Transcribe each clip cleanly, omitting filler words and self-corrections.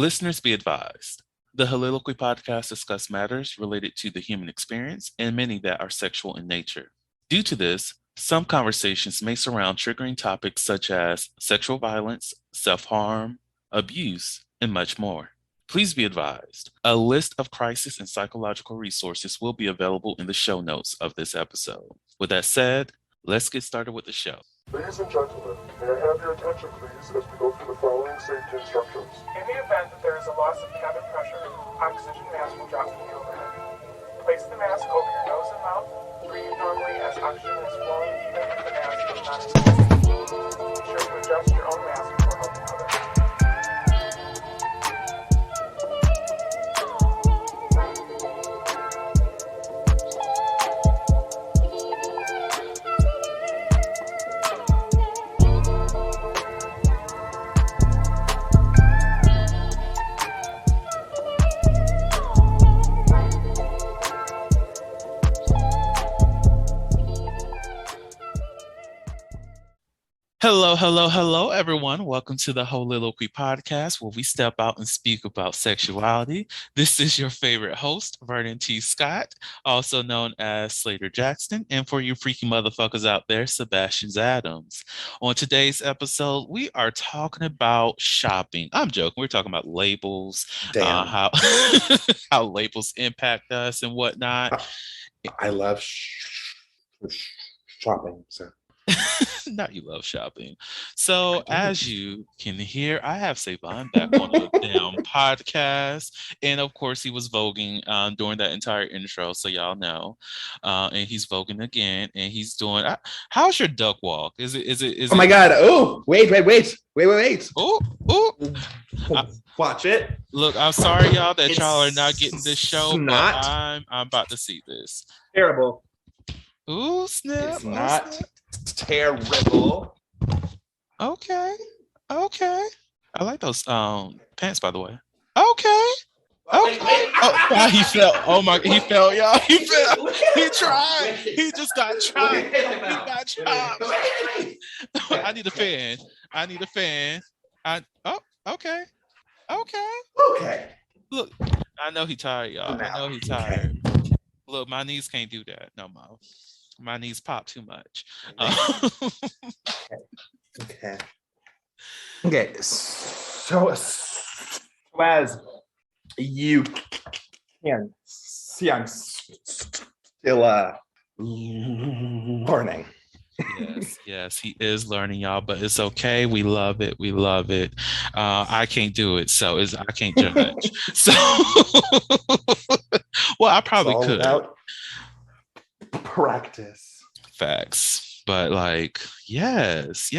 Listeners be advised. The Soliloquy podcast discuss matters related to the human experience and many that are sexual in nature. Due to this, some conversations may surround triggering topics such as sexual violence, self-harm, abuse, and much more. Please be advised, a list of crisis and psychological resources will be available in the show notes of this episode. With that said, let's get started with the show. Ladies and gentlemen, may I have your attention please as we go through the following safety instructions. In the event that there is a loss of cabin pressure, oxygen mask will drop from the overhead. Place the mask over your nose and mouth. Breathe normally as oxygen is flowing even if the mask is not inflated. Be sure to adjust your own mask before helping others. Hello, everyone. Welcome to the Soliloquy podcast, where we step out and speak about sexuality. This is your favorite host, Vernon T. Scott, also known as Slaytor Jackson, and for you freaky motherfuckers out there, Sebastian Adams. On today's episode, we are talking about shopping. I'm joking. We're talking about labels, how how labels impact us and whatnot. I love shopping, so. Not you love shopping. So as you can hear, I have Savon back on the damn podcast. And of course he was voguing during that entire intro, so y'all know. And he's voguing again, and he's doing how's your duck walk? Is it Oh my god, oh wait. Oh, Watch it. Look, I'm sorry y'all that It's y'all are not getting this show, not. but I'm about to see this. Terrible. Ooh, snap. It's not terrible. Okay. I like those pants, by the way. Okay. Oh, wow, he fell. Oh my, he fell, y'all. He fell. He tried. He just got chopped. He got chopped. I need a fan. Okay. Look, I know he tired, y'all. I know he tired. Look, my knees can't do that no more. My knees pop too much. Okay. So as you can see, I'm still learning. Yes, he is learning, y'all, but it's okay. We love it. I can't do it, so I can't judge. So, well, I probably could. Without practice. Facts. But like, yes.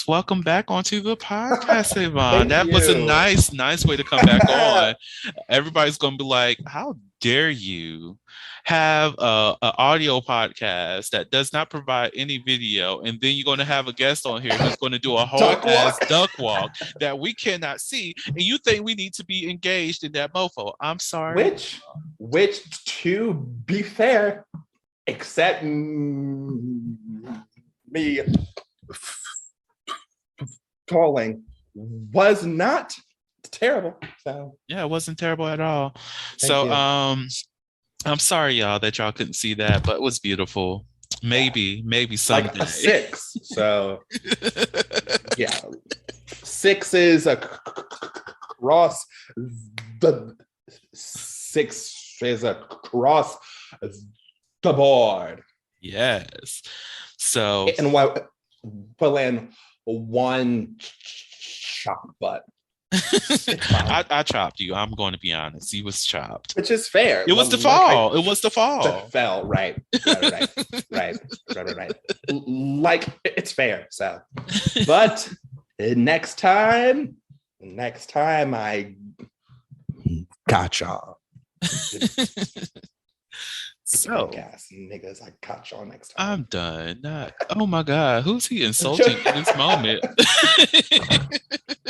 Welcome back onto the podcast, Yvonne. That was a nice way to come back on. Everybody's gonna be like, how dare you have a audio podcast that does not provide any video, and then you're going to have a guest on here who's going to do a whole duck walk that we cannot see, and you think we need to be engaged in that mofo. I'm sorry. Which to be fair, except me falling was not terrible. So yeah, it wasn't terrible at all. Thank you. I'm sorry, y'all, that y'all couldn't see that, but it was beautiful. Maybe someday. Like a 6. So yeah, 6 is across the 6 is across the board. Yes. So and in one chop butt. I chopped you. I'm going to be honest. He was chopped. Which is fair. It was the fall. It was the fall. The fell, right. Like, it's fair. So, but next time I gotcha. So, niggas, I got y'all next time. I'm done. Oh my God, who's he insulting in this moment?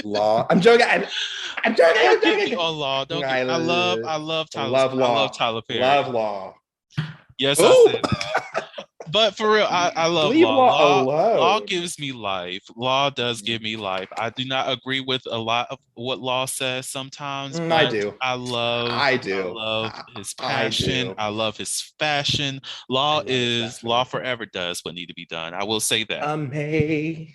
Law. I'm joking. I'm joking. Get me on Law. Don't get, I love Tyler. Love Law. I love Tyler Perry. Love Law. Yes, Ooh. I said that. But for real, I love Leave law. Law Law alone. gives me life. Law does give me life. I do not agree with a lot of what Law says sometimes, I but do. I do. love his I passion. do. I love his fashion. I Law love his is fashion. Law forever does what need to be done. I will say that. Amazing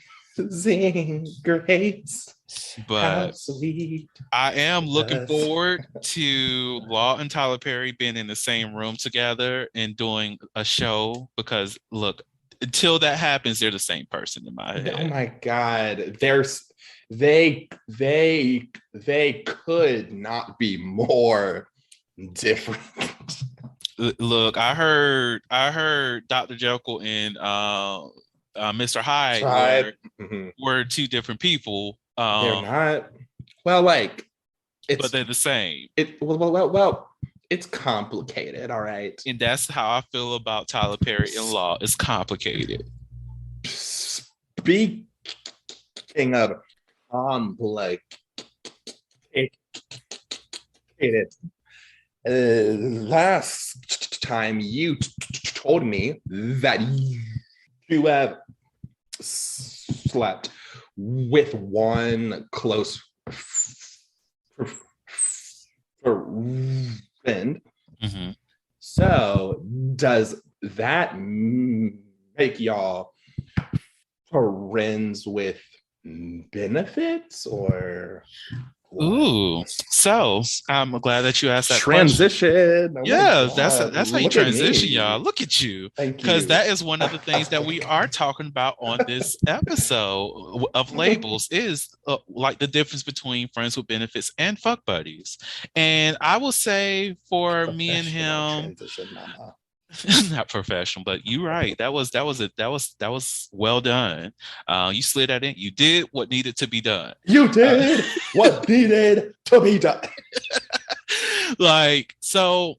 grace. How But sweet. I am looking Us. forward to Law and Tyler Perry being in the same room together and doing a show because look, until that happens, they're the same person in my Oh head. my God. They could not be more different. Look, I heard Dr. Jekyll and Mr. Hyde Tribe. Mhm. were two different people, They're not. Well, like but it's they're the same. it's complicated, all right. And that's how I feel about Tyler Perry in Law. It's complicated. Speaking of complicated, last time you told me that you have slept with one close friend. Mm-hmm. So does that make y'all friends with benefits or what? Ooh, so I'm glad that you asked that question. Transition. Oh Yeah, my God. that's how you Look at transition, y'all. me. Look at you, Thank because you. that is one of the things that we are talking about on this episode of labels is like the difference between friends with benefits and fuck buddies. And I will say for me and Professional him, transition, mama. not professional, but you're right. That was well done. You slid that in. You did what needed to be done. You did what needed to be done. Like so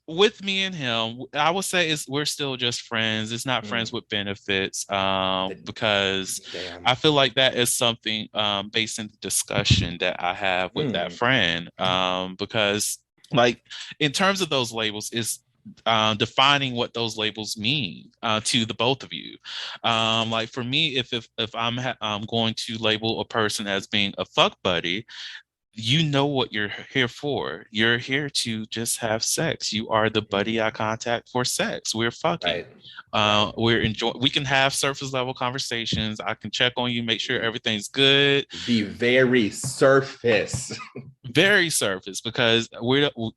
with me and him, I would say is we're still just friends. It's not friends with benefits, because Damn. I feel like that is something based in the discussion that I have with that friend. Because like in terms of those labels, is defining what those labels mean to the both of you. Like for me, if I'm going to label a person as being a fuck buddy, you know what you're here for. You're here to just have sex. You are the buddy I contact for sex. We're fucking. Right. We're enjoy. We can have surface level conversations. I can check on you, make sure everything's good. The very surface. Very surface, because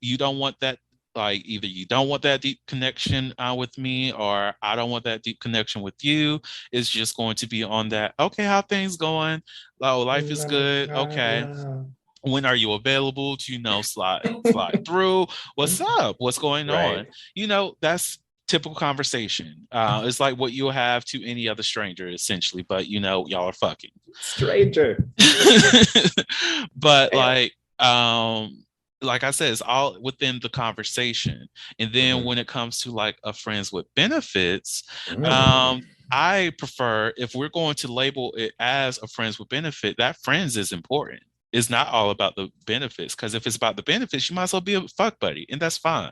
you don't want that. Like either you don't want that deep connection with me, or I don't want that deep connection with you. It's just going to be on that. Okay, how things going? Oh, life is good. Okay, when are you available to slide through? What's up? What's going on? Right. That's typical conversation. It's like what you'll have to any other stranger essentially, but y'all are fucking Stranger. but Damn. like I said, it's all within the conversation. And then when it comes to like a friends with benefits, I prefer, if we're going to label it as a friends with benefit, that friends is important. It's not all about the benefits, because if it's about the benefits, you might as well be a fuck buddy, and that's fine.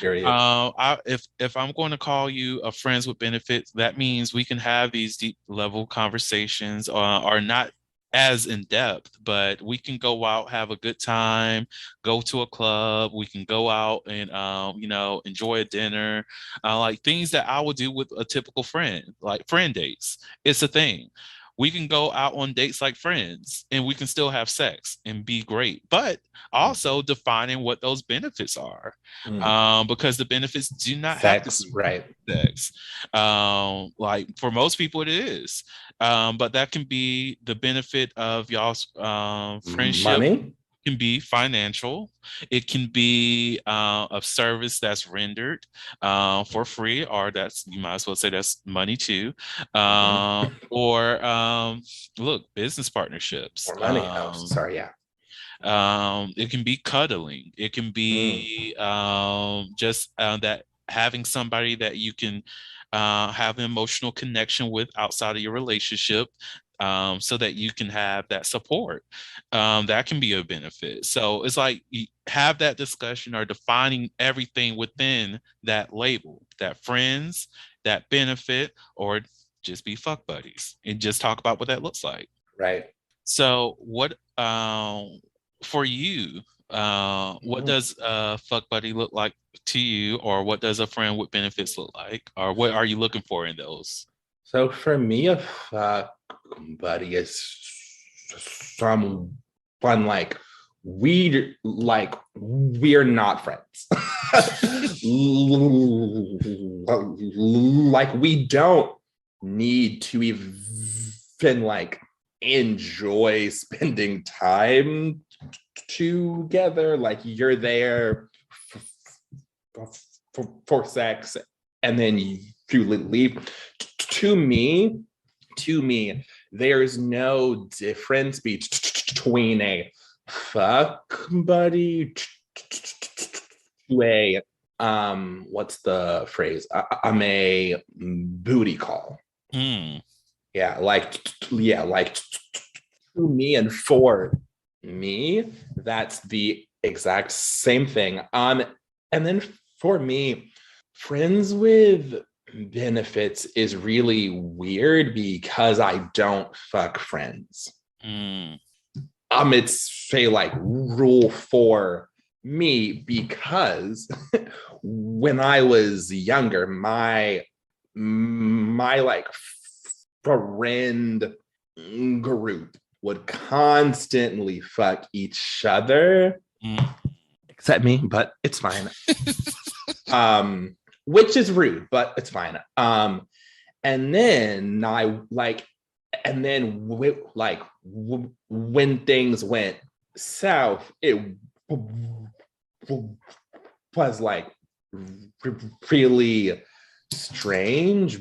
If I'm going to call you a friends with benefits, that means we can have these deep level conversations, or not as in depth, but we can go out, have a good time, go to a club. We can go out and enjoy a dinner, like things that I would do with a typical friend, like friend dates. It's a thing. We can go out on dates like friends, and we can still have sex and be great, but also defining what those benefits are, because the benefits do not have to be sex. Like for most people, it is, but that can be the benefit of y'all's friendship. Money. Can be financial. It can be a service that's rendered for free, or that's, you might as well say, that's money too. Or look, business partnerships. Or money. Sorry, yeah. It can be cuddling. It can be just that having somebody that you can have an emotional connection with outside of your relationship, so that you can have that support. That can be a benefit. So it's like you have that discussion, or defining everything within that label, that friends that benefit, or just be fuck buddies and just talk about what that looks like. Right. So what for you, what Mhm. does a fuck buddy look like to you, or what does a friend with benefits look like? Or what are you looking for in those? So for me, a fuck buddy is someone like we're not friends. Like we don't need to even like enjoy spending time together. Like you're there for sex and then you leave. To me, there's no difference between a fuck buddy to a what's the phrase? I'm a booty call. Mm. Like to me and for me, that's the exact same thing. And then for me, friends with benefits is really weird because I don't fuck friends. Mm. It's say like rule for me because when I was younger, my like friend group would constantly fuck each other, Mm. except me, but it's fine. Which is rude, but it's fine. And then I like, and then when things went south, it was like really strange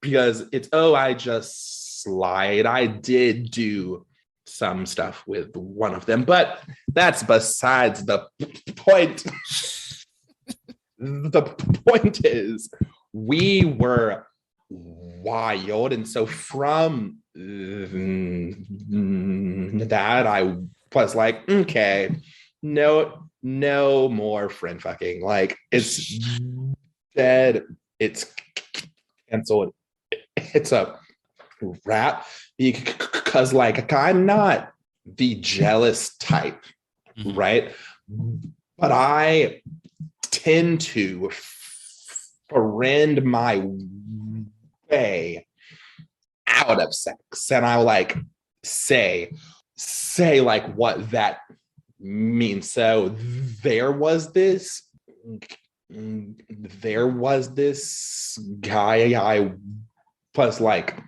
because it's I just lied. I did do some stuff with one of them, but that's besides the point. The point is we were wild, and so from that I was like, okay, no more friend fucking. Like it's dead, it's canceled, it's a wrap, because like I'm not the jealous type, right? But I tend to friend my way out of sex, and I'll like say like what that means. So there was this guy I was like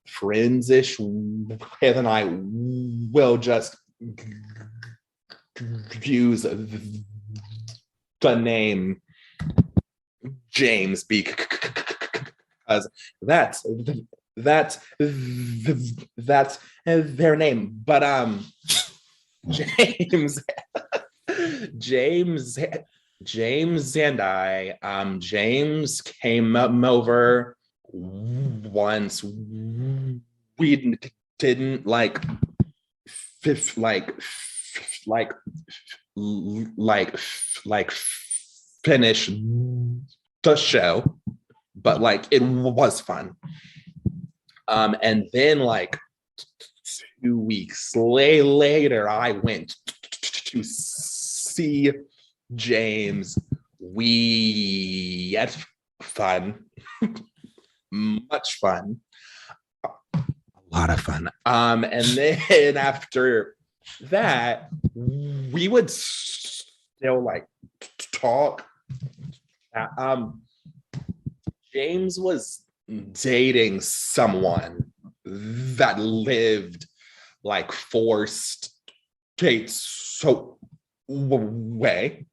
friends-ish with, and I will just use the name James because that's their name. But James James James and I James came over once. We didn't like finish the show, but like it was fun. And then like 2 weeks later, I went to see James. We had fun, much fun, a lot of fun. And then after that, we would still like talk. James was dating someone that lived like 4 states away.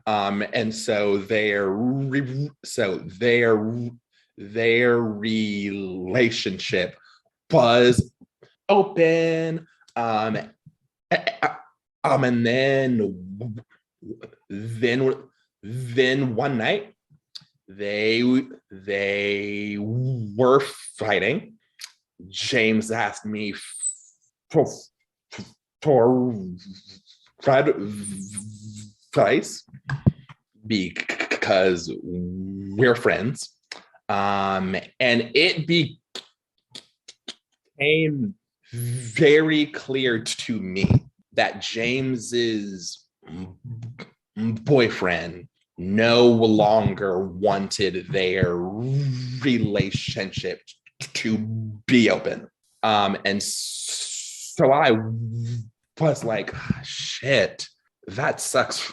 And so their relationship was open. And then one night they were fighting. James asked me for advice because we're friends. And it became very clear to me that James's boyfriend no longer wanted their relationship to be open. And so I was like, shit, that sucks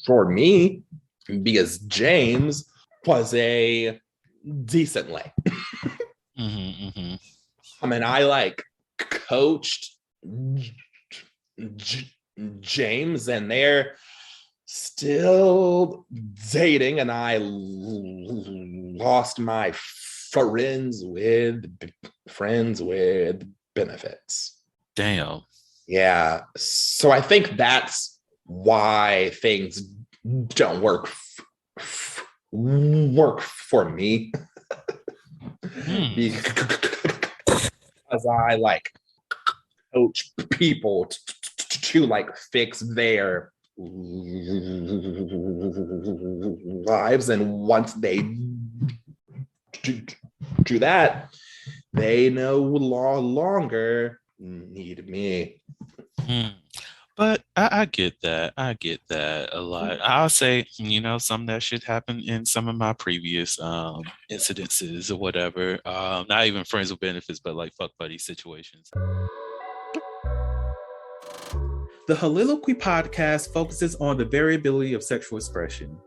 for me, because James was a decent lay. I mean, I like coached James, and they're still dating, and I lost my friends with benefits. Damn. Yeah. So I think that's why things don't work for me. Because I like coach people to like fix their lives, and once they do that, they no longer need me. But I get that. I get that a lot. I'll say, some of that shit happened in some of my previous incidences or whatever. Not even friends with benefits, but like fuck buddy situations. The Holiloquy podcast focuses on the variability of sexual expression.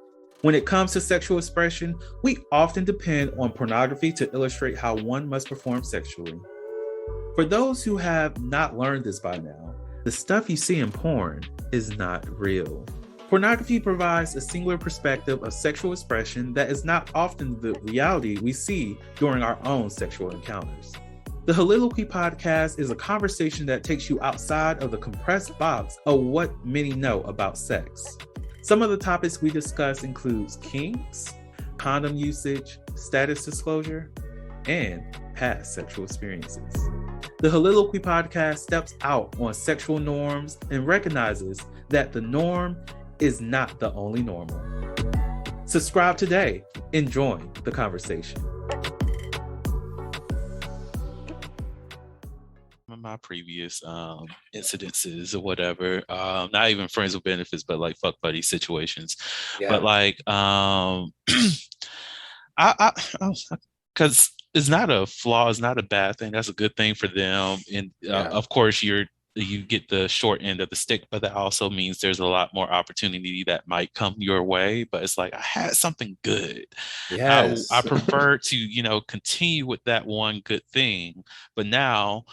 When it comes to sexual expression, we often depend on pornography to illustrate how one must perform sexually. For those who have not learned this by now, the stuff you see in porn is not real. Pornography provides a singular perspective of sexual expression that is not often the reality we see during our own sexual encounters. The Holiloquy podcast is a conversation that takes you outside of the compressed box of what many know about sex. Some of the topics we discuss includes kinks, condom usage, status disclosure, and past sexual experiences. The Holiloquy podcast steps out on sexual norms and recognizes that the norm is not the only normal. Subscribe today and join the conversation. My previous incidences or whatever, not even friends with benefits, but like fuck buddy situations. But like I because it's not a flaw, it's not a bad thing, that's a good thing for them. And of course you get the short end of the stick, but that also means there's a lot more opportunity that might come your way. But it's like, I had something good. Yes. I prefer to continue with that one good thing, but now,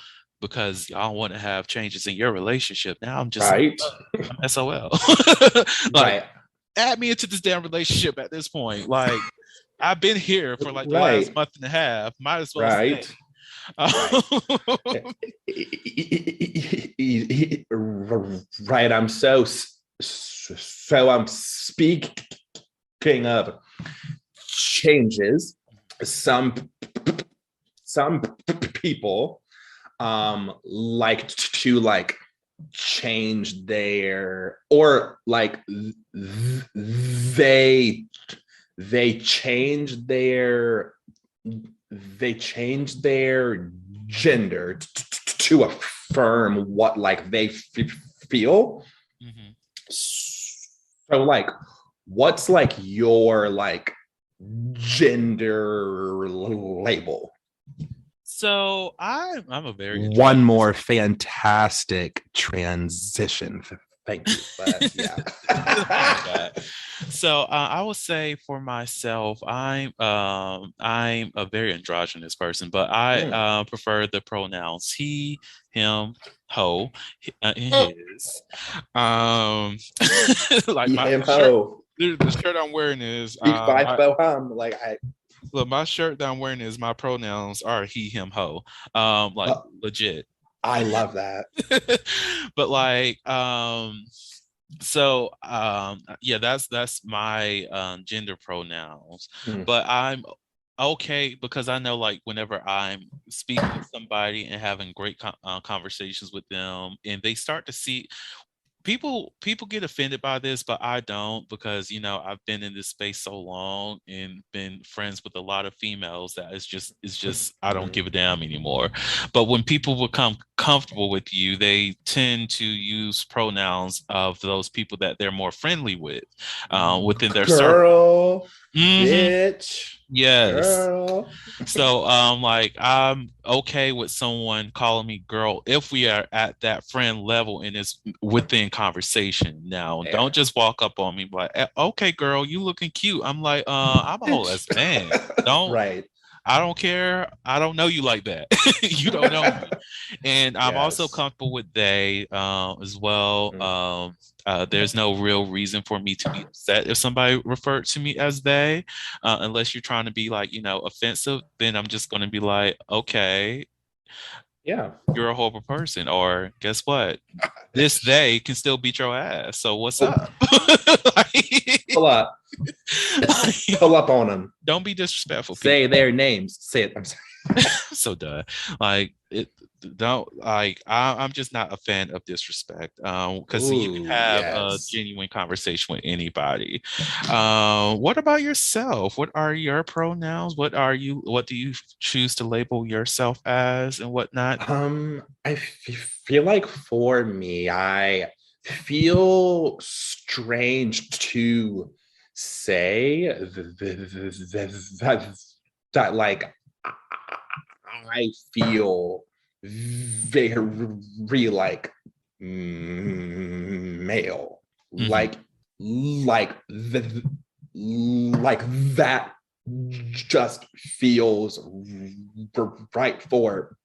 because y'all want to have changes in your relationship, now I'm just right. I'm SOL. Right. Add me into this damn relationship at this point. Like, I've been here for like the last month and a half. Might as well stay. Right. I'm so I'm speaking of changes. Some people like to like change their, or like they change their gender to affirm what like they feel. So like, what's like your like gender label? So I'm a very one more fantastic transition. Thank you. But yeah. So I would say for myself, I'm a very androgynous person, but I prefer the pronouns he, him, ho, his. Like my shirt, the shirt I'm wearing is look, my shirt that I'm wearing is, my pronouns are he, him, ho. Legit. I love that. But like so that's my gender pronouns. But I'm okay, because I know like whenever I'm speaking with somebody and having great conversations with them, and they start to see people get offended by this, but I don't, because I've been in this space so long and been friends with a lot of females that it's just I don't give a damn anymore. But when people become comfortable with you, they tend to use pronouns of those people that they're more friendly with within their circle. Girl, Hmm. bitch, Yes. girl. So, like, I'm okay with someone calling me girl if we are at that friend level and it's within conversation. Now, don't There. just walk up on me like, okay, girl, you looking cute. I'm like, I'm a whole Bitch. ass man. Don't Right. I don't care. I don't know you like that. You don't know me. And I'm also Yes. comfortable with they as well. Mhm. There's no real reason for me to be upset if somebody referred to me as they, unless you're trying to be like, offensive. Then I'm just going to be like, okay, Yeah. you're a horrible person. Or guess what? This they can still beat your ass. So what's Oh, up? Like, pull up. Pull up on them. don't be disrespectful, people. Say their names. Say it. I'm sorry. So done. Like it don't like I'm just not a fan of disrespect. Because you can Ooh, have a yes. genuine conversation with anybody. What about yourself? What are your pronouns? What do you choose to label yourself as and whatnot? Feel like for me, I feel strange to say that like I feel very like male, Mhm. like that just feels right for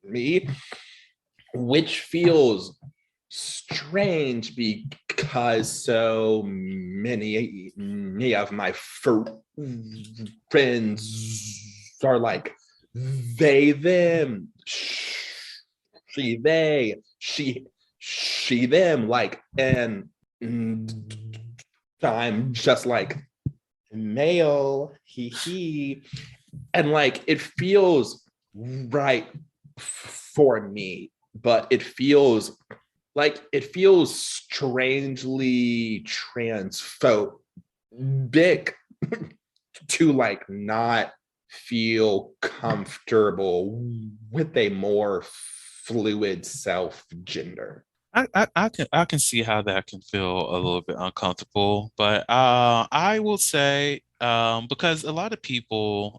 me, which feels strange because so many of my friends are like they, them, she, them, like, and I'm just like male, he, and like it feels right for me, but it feels strangely transphobic to like not feel comfortable with a more fluid self gender. I can see how that can feel a little bit uncomfortable, but I will say because a lot of people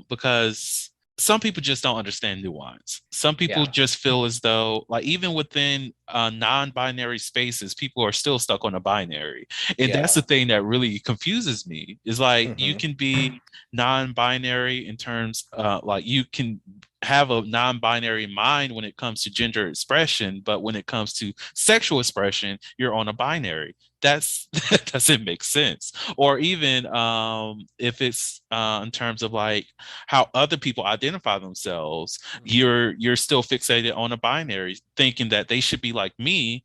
because some people just don't understand nuance. Some people Yeah. just feel as though like even within non-binary spaces, people are still stuck on a binary, and that's the Yeah. thing that really confuses me. Is like you Mm-hmm. can be non-binary in terms like you can have a non-binary mind when it comes to gender expression, but when it comes to sexual expression, you're on a binary. That doesn't make sense. Or even if it's in terms of like how other people identify themselves, you're still fixated on a binary, thinking that they should be like me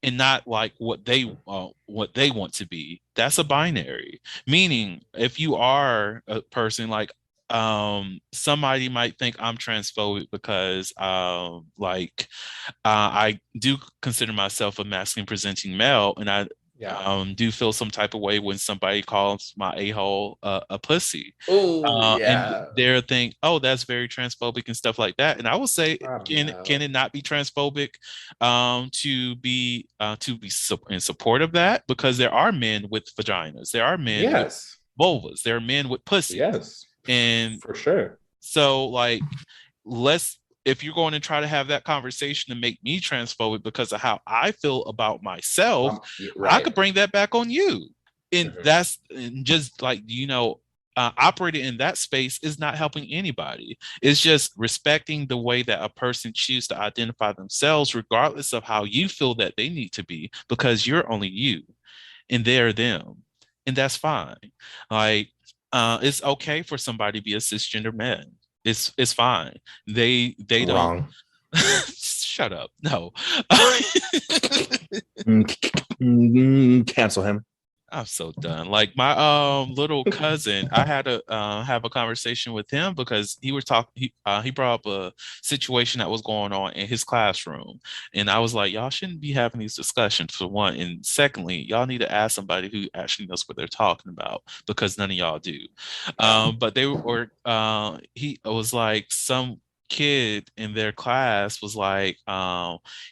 and not like what they want to be. That's a binary. Meaning, if you are a person like somebody might think I'm transphobic because I do consider myself a masculine presenting male, and I Yeah. do feel some type of way when somebody calls my a-hole a pussy. Oh, And yeah. they're think, oh, that's very transphobic and stuff like that. And I will say, can No. it not be transphobic to be in support of that? Because there are men with vaginas, there are men with Yes. vulvas, there are men with pussies, Yes. and For sure. so like let's if you're going to try to have that conversation to make me transphobic because of how I feel about myself, I Right. could bring that back on you. And Mhm. that's and just like, operating in that space is not helping anybody. It's just respecting the way that a person chooses to identify themselves, regardless of how you feel that they need to be, because you're only you and they're them. And that's fine. Like, it's okay for somebody to be a cisgender man. It's fine. They don't Wrong. shut up. No. Cancel him. I'm so done. Like my little cousin, I had to have a conversation with him because he brought up a situation that was going on in his classroom. And I was like, y'all shouldn't be having these discussions for one. And secondly, y'all need to ask somebody who actually knows what they're talking about because none of y'all do. But they were he was like some kid in their class was like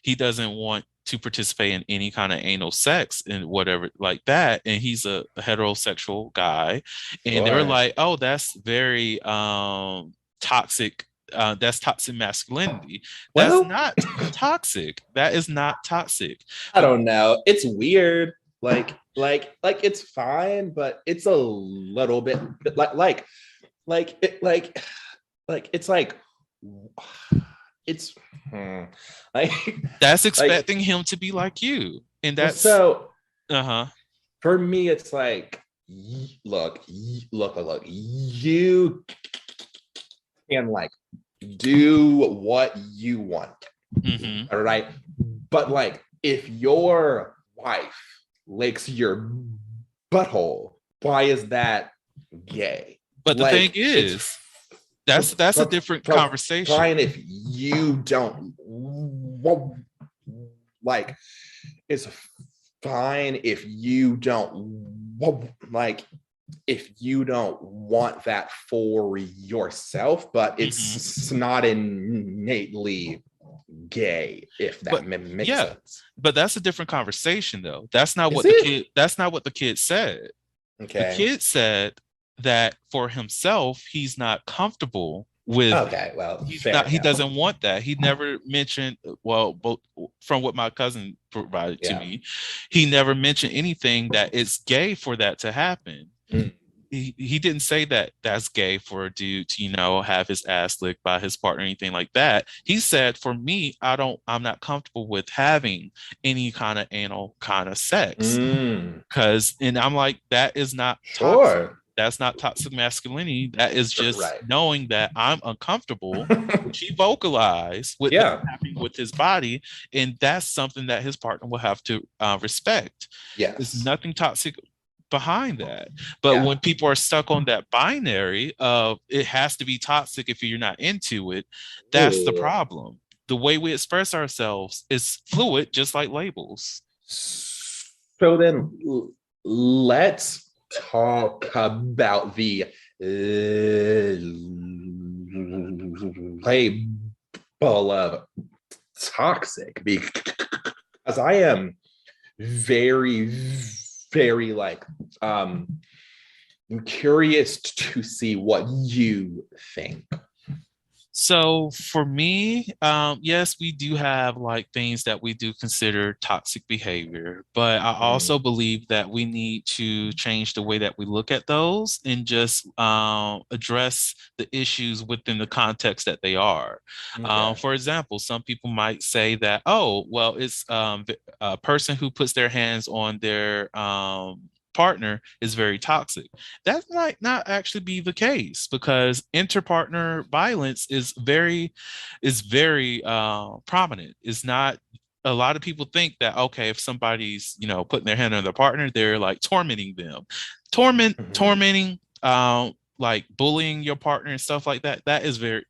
he doesn't want to participate in any kind of anal sex and whatever like that, and he's a heterosexual guy, and they were Sure. like, oh, that's very toxic, that's toxic masculinity. That's Well, not toxic. That is not toxic. I don't know. It's weird. Like it's fine, but it's a little bit like it's like it's like That's like expecting him to be like you, and well, that's so uh-huh. for me it's like look, you can like do what you want, Mm-hmm. all right, but like if your wife licks your butthole, why is that gay? But the thing Like it's is, that's a different conversation. fine if you don't like, it's fine if you don't like, if you don't want that for yourself, but it's not innately gay, if that But makes yeah, sense. but that's a different conversation though. That's not Is what the it? kid that's not what the kid said. The Okay. kid said that for himself, he's not comfortable with Okay, well, he's fair not he enough. doesn't want that. He never mentioned, well, both from what my cousin provided to Yeah. me, he never mentioned anything that it's gay for that to happen. Mm. He didn't say that that's gay for a dude to, have his ass licked by his partner or anything like that. He said, for me, I'm not comfortable with having any kind of anal kind of sex. Mm. And I'm like, that is not toxic. Sure. That's not toxic masculinity. That is just Right. knowing that I'm uncomfortable, which he vocalized with him Yeah. happening with his body. And that's something that his partner will have to respect. There's Yes. nothing toxic behind that. But Yeah. when people are stuck on that binary of it has to be toxic if you're not into it, that's the Ooh. problem. The way we express ourselves is fluid, just like labels. So then let's talk about the label of toxic, because I am very, very like I'm curious to see what you think. So for me, yes, we do have like things that we do consider toxic behavior, but I also believe that we need to change the way that we look at those and just address the issues within the context that they are. Okay. For example, some people might say that, oh, well, it's a person who puts their hands on their partner is very toxic. That might not actually be the case because interpartner violence is very prominent. It's not. A lot of people think that, okay, if somebody's putting their hand on their partner, they're like tormenting them, tormenting, like bullying your partner and stuff like that. That is very,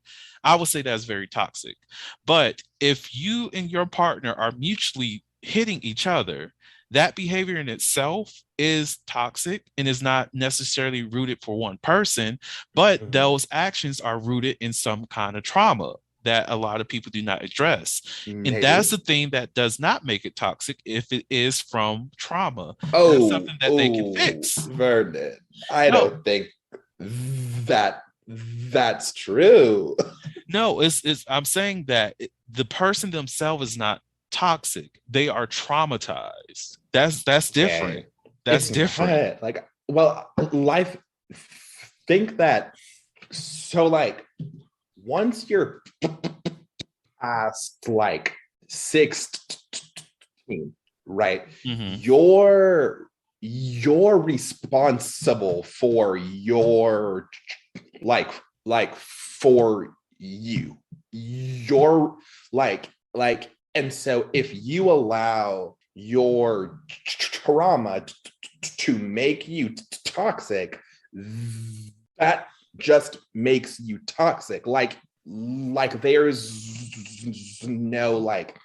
I would say that's very toxic. But if you and your partner are mutually hitting each other, that behavior in itself is toxic and is not necessarily rooted for one person, but those actions are rooted in some kind of trauma that a lot of people do not address. And that's Maybe. the thing that does not make it toxic if it is from trauma. That's Oh, something that they can oh, fix. Vernon. I No, don't think that's true. no, it's I'm saying that the person themselves is not toxic. They are traumatized. That's Okay. different. That's It's different. not like, well, life think that, so like once you're past like 16, right? Hmm. You're responsible for your like for you. You're like, and so if you allow your trauma to make you toxic, that just makes you toxic. Like there's no like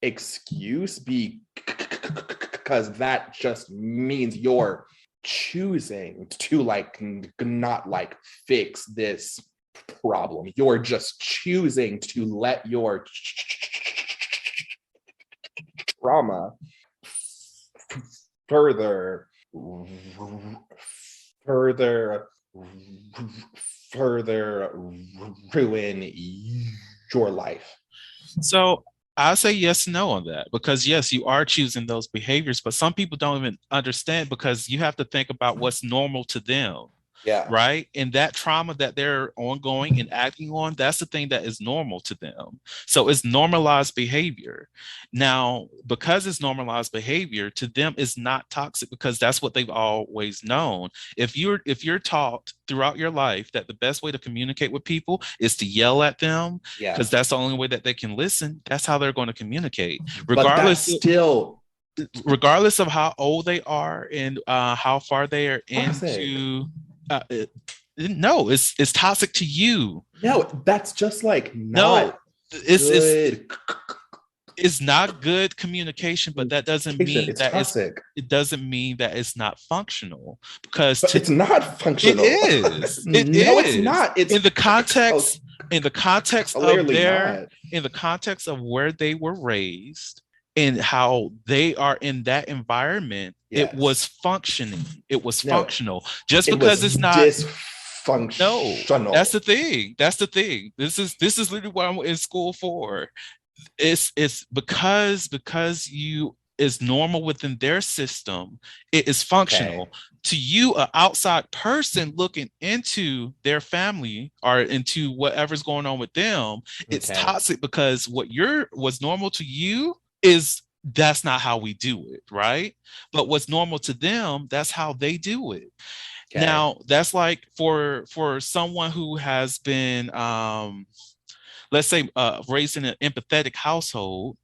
excuse because that just means you're choosing to like not like fix this problem. You're just choosing to let your trauma further ruin your life. So I'll say yes and no on that, because yes, you are choosing those behaviors, but some people don't even understand, because you have to think about what's normal to them. Yeah. Right. And that trauma that they're ongoing and acting on, that's the thing that is normal to them. So it's normalized behavior. Now, because it's normalized behavior, to them is not toxic, because that's what they've always known. If you're taught throughout your life that the best way to communicate with people is to yell at them, because that's the only way that they can listen, that's how they're going to communicate. Regardless of how old they are and how far they are into no, it's toxic to you. No, that's just like not it's not good communication, but that doesn't mean it's that toxic. It doesn't mean that it's not functional, because it's not functional. It is. It's not. It's in the context of where they were raised and how they are in that environment. Yes. It was functioning. It was functional. Just because it's not dysfunctional. No, that's the thing. This is literally what I'm in school for. It's because you is normal within their system. It is functional. Okay. To you, an outside person looking into their family or into whatever's going on with them, it's toxic, because what's normal to you is that's not how we do it, right? But what's normal to them, that's how they do it. Okay. Now, that's like for someone who has been let's say raised in an empathetic household.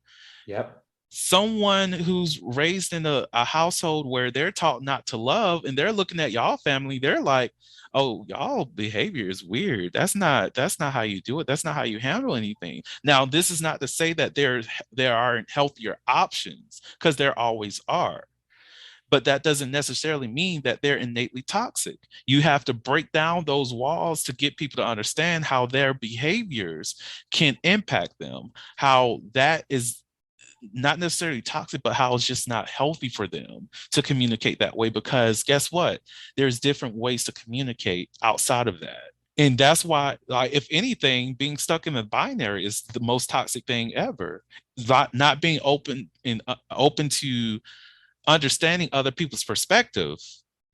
Yep. Someone who's raised in a household where they're taught not to love, and they're looking at y'all family, they're like, oh, y'all behavior is weird. That's not how you do it. That's not how you handle anything. Now, this is not to say that there aren't healthier options, because there always are. But that doesn't necessarily mean that they're innately toxic. You have to break down those walls to get people to understand how their behaviors can impact them, how that is not necessarily toxic, but how it's just not healthy for them to communicate that way. Because guess what? There's different ways to communicate outside of that. And that's why, like, if anything, being stuck in the binary is the most toxic thing ever. Not being open to understanding other people's perspective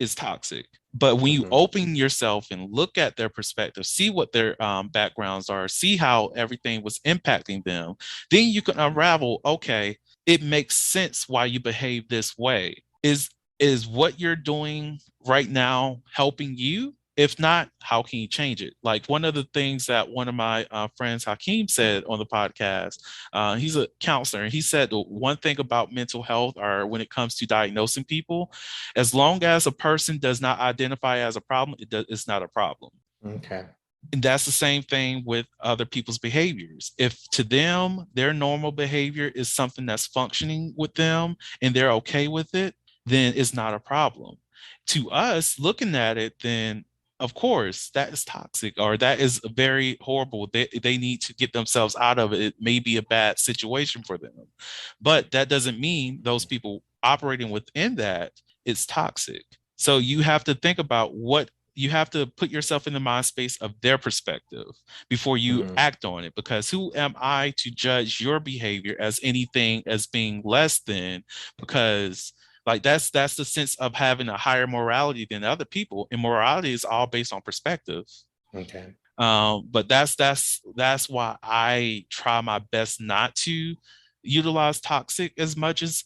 is toxic. But when you open yourself and look at their perspective, see what their backgrounds are, see how everything was impacting them, then you can unravel, okay, it makes sense why you behave this way. Is what you're doing right now helping you? If not, how can you change it? Like one of the things that one of my friends, Hakeem, said on the podcast, he's a counselor, and he said the one thing about mental health, or when it comes to diagnosing people, as long as a person does not identify as a problem, it's not a problem. Okay. And that's the same thing with other people's behaviors. If to them, their normal behavior is something that's functioning with them and they're okay with it, then it's not a problem. To us, looking at it, then of course, that is toxic, or that is very horrible. They need to get themselves out of it. It may be a bad situation for them. But that doesn't mean those people operating within that is toxic. So you have to think about you have to put yourself in the mind space of their perspective before you act on it. Because who am I to judge your behavior as anything as being less than? Because like that's the sense of having a higher morality than other people, and morality is all based on perspective. Okay. But that's why I try my best not to utilize toxic as much as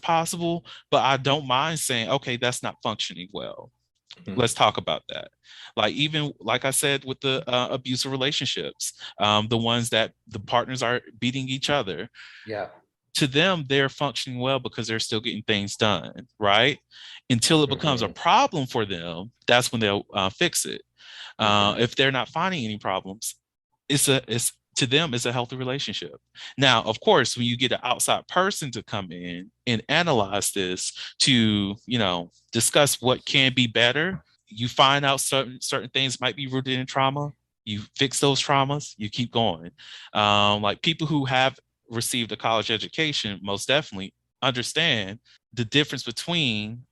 possible. But I don't mind saying, okay, that's not functioning well. Let's talk about that. Like even like I said with the abusive relationships, the ones that the partners are beating each other. Yeah. to them, they're functioning well because they're still getting things done, right? Until it becomes a problem for them, that's when they'll fix it. If they're not finding any problems, it's to them it's a healthy relationship. Now, of course, when you get an outside person to come in and analyze this to, discuss what can be better, you find out certain things might be rooted in trauma. You fix those traumas, you keep going. Like people who have received a college education most definitely understand the difference between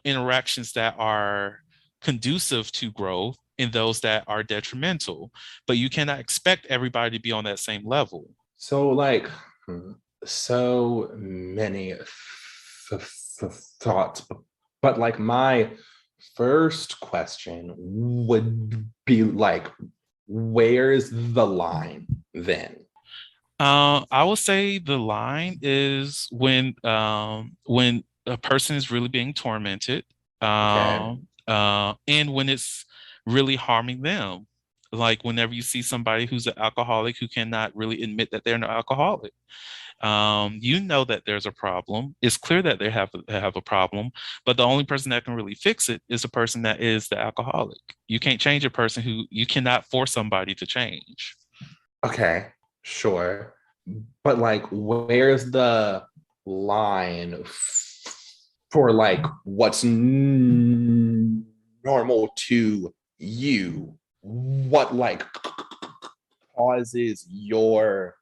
interactions that are conducive to growth and those that are detrimental. But you cannot expect everybody to be on that same level. So, like, so many thoughts, but like, my first question would be like, where's the line then? I would say the line is when a person is really being tormented, Okay. and when it's really harming them. Like whenever you see somebody who's an alcoholic who cannot really admit that they're an alcoholic, you know that there's a problem. It's clear that they have a problem, but the only person that can really fix it is a person that is the alcoholic. You can't change a person you cannot force somebody to change. Okay, sure. But like, where's the line for like what's normal to you? What like causes your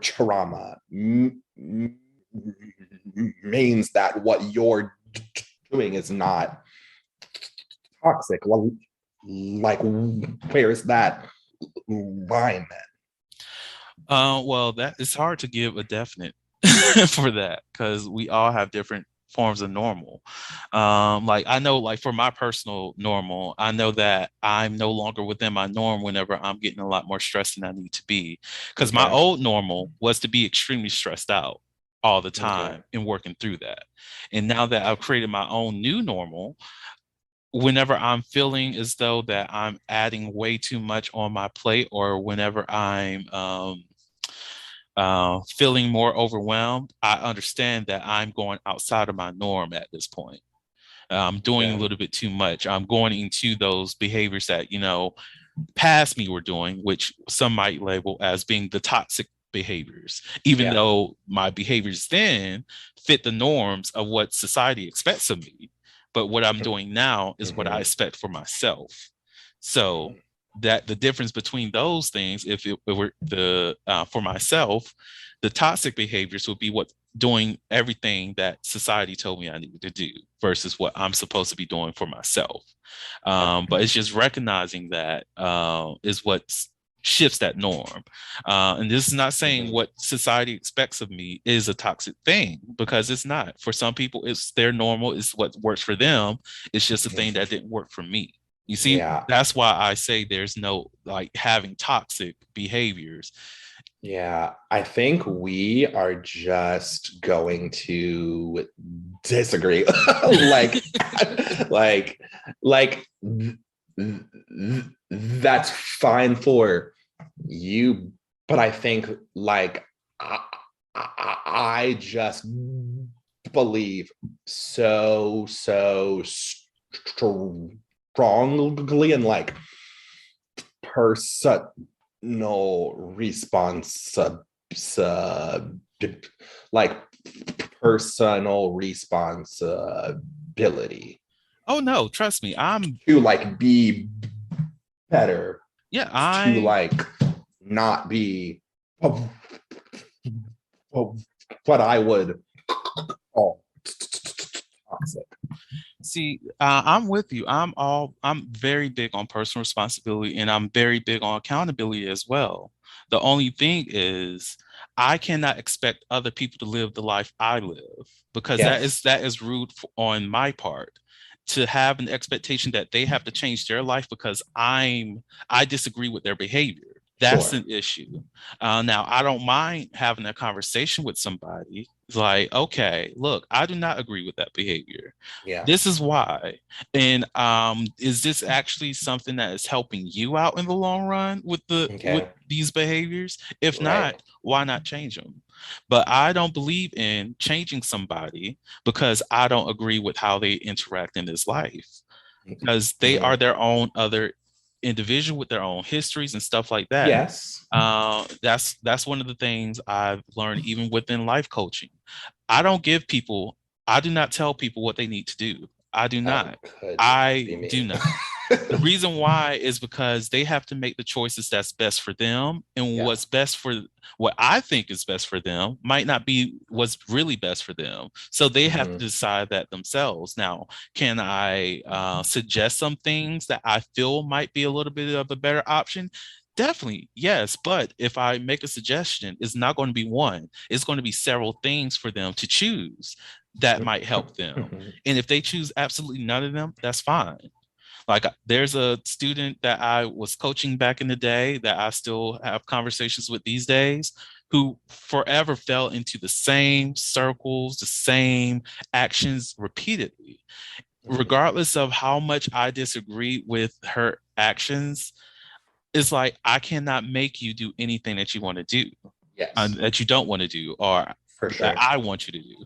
trauma means that what you're doing is not toxic. Well, like, where's that line then? Well, that it's hard to give a definite for that because we all have different forms of normal. Like I know, like for my personal normal, I know that I'm no longer within my norm whenever I'm getting a lot more stressed than I need to be. Because my Okay. old normal was to be extremely stressed out all the time Okay. and working through that. And now that I've created my own new normal, whenever I'm feeling as though that I'm adding way too much on my plate, or whenever I'm feeling more overwhelmed, I understand that I'm going outside of my norm at this point. I'm doing a Okay. little bit too much. I'm going into those behaviors that, past me were doing, which some might label as being the toxic behaviors, even Yeah. though my behaviors then fit the norms of what society expects of me. But what I'm doing now is what I expect for myself. So that the difference between those things, if it were the for myself, the toxic behaviors would be what doing everything that society told me I needed to do versus what I'm supposed to be doing for myself. But it's just recognizing that is what shifts that norm. And this is not saying what society expects of me is a toxic thing, because it's not. For some people, it's their normal, it's what works for them. It's just a thing that didn't work for me. You see, Yeah. that's why I say there's no like having toxic behaviors. Yeah, I think we are just going to disagree. like, like, that's fine for you, but I think like I just believe so strongly in like personal like personal responsibility. Oh no, trust me, I'm to like be better. Yeah, to like not be what I would call toxic. See, I'm with you. I'm very big on personal responsibility, and I'm very big on accountability as well. The only thing is I cannot expect other people to live the life I live, because that is rude on my part, to have an expectation that they have to change their life because I disagree with their behavior. That's an issue. Now, I don't mind having a conversation with somebody It's like, okay, look, I do not agree with that behavior. Yeah. This is why. And is this actually something that is helping you out in the long run with Okay. these behaviors? If Right. not, why not change them? But I don't believe in changing somebody because I don't agree with how they interact in this life, because they are Mhm. their own other individual with their own histories and stuff like that. Yes. That's one of the things I've learned even within life coaching. I don't give people, I do not tell people what they need to do. I do That not. could I be do me. not. The reason why is because they have to make the choices that's best for them, and Yeah. what's best for what I think is best for them might not be what's really best for them. So they have to Mhm. decide that themselves. Now, can I suggest some things that I feel might be a little bit of a better option? Definitely, yes. But if I make a suggestion, it's not going to be one. It's going to be several things for them to choose that might help them. Mhm. And if they choose absolutely none of them, that's fine. Like there's a student that I was coaching back in the day that I still have conversations with these days, who forever fell into the same circles, the same actions repeatedly. Mhm. Regardless of how much I disagree with her actions, it's like I cannot make you do anything that you want to do, Yes, that you don't want to do, or for that sure. I want you to do.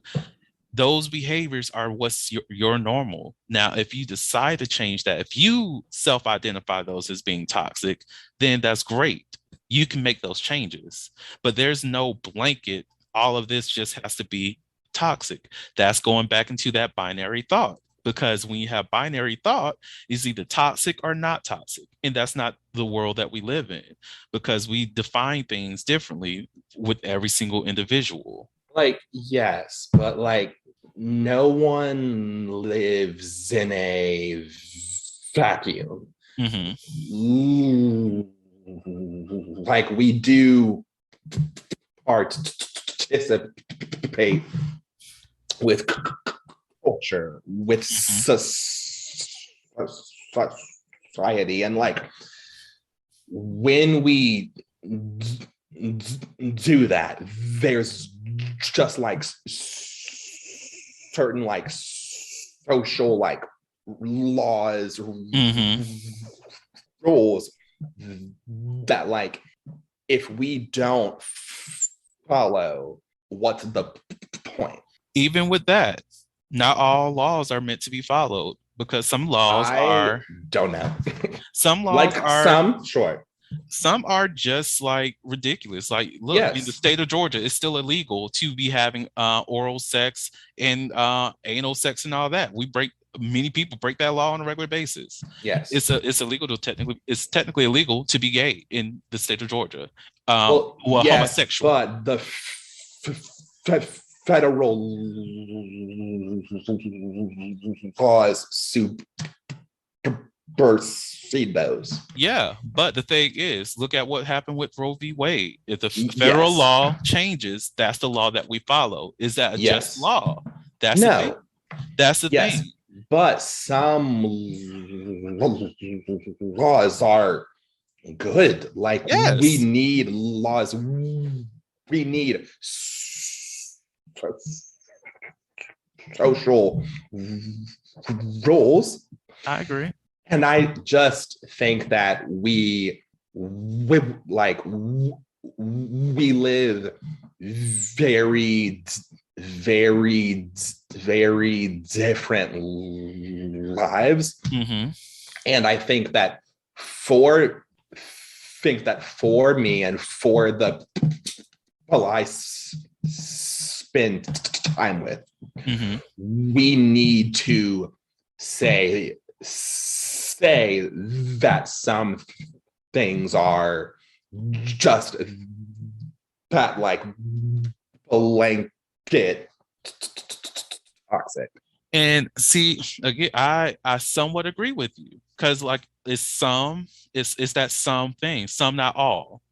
Those behaviors are what's your normal. Now, if you decide to change that, if you self-identify those as being toxic, then that's great. You can make those changes. But there's no blanket, all of this just has to be toxic. That's going back into that binary thought. Because when you have binary thought, it's either toxic or not toxic. And that's not the world that we live in, because we define things differently with every single individual. Like, yes, but like no one lives in a vacuum. Hmm. Like we do participate with culture, with Hmm. society, and like when we do that, there's just like certain like social like laws, Hmm. rules that like if we don't follow, what's the point? Even with that, not all laws are meant to be followed, because I don't know. some laws Like are some, sure. some are just like ridiculous. Like, look, in the Yes. state of Georgia, it's still illegal to be having oral sex and anal sex and all that. Many people break that law on a regular basis. Yes. It's illegal to technically it's technically illegal to be gay in the state of Georgia. Well, Well, yes, homosexual. but the federal laws supersede those. Yeah, but the thing is, look at what happened with Roe v. Wade. If the federal Yes. law changes, that's the law that we follow. Is that a just Yes. law? That's the thing. No. That's the Yes. thing. But some laws are good. Like we Yes. need laws. We need social rules. I agree. And I just think that we like we live very, very, very different lives. Hmm. And I think that for me and for the people I spend time with, Hmm. we need to say that some things are just that like blanket toxic. And see, again, I somewhat agree with you, because like it's that some thing, some not all,